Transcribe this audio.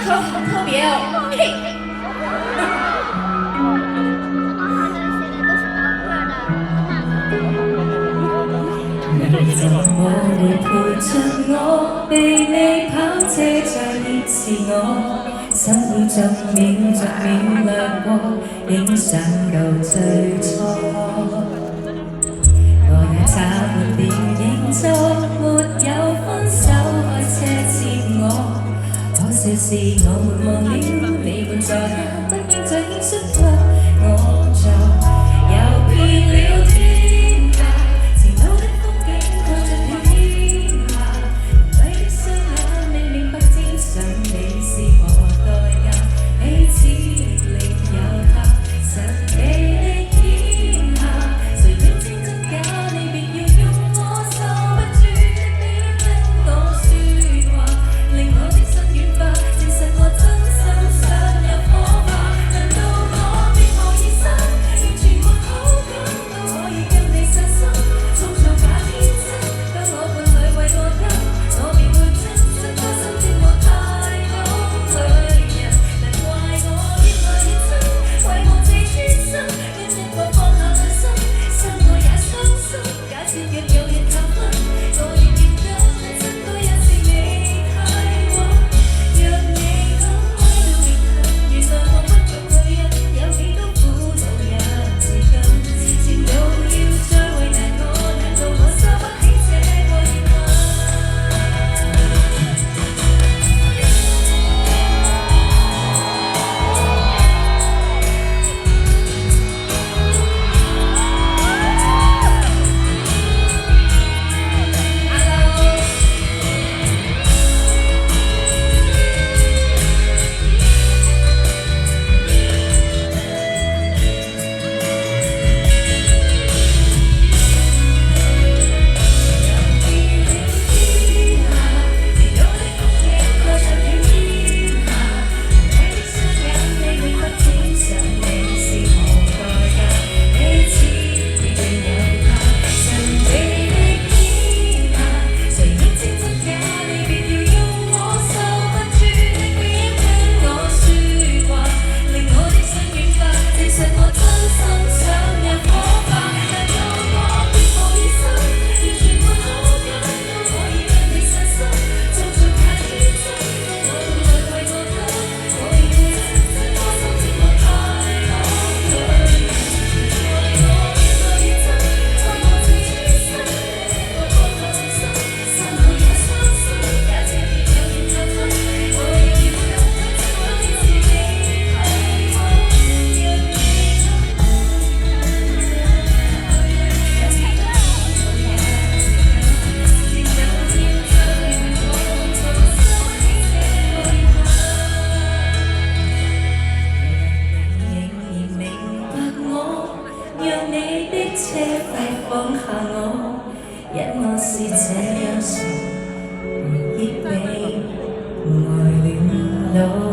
首好特別哦，嘿。我會陪着我，被你跑車再熱刺我，心會逐秒逐秒掠過，影相舊最初。我也找沒了認錯，沒有分手開車接我，可笑是我沒忘了你們在那，不應再輕率給我做，遊遍了天涯。車費放下我，因我是這樣傻，回憶你愛戀老。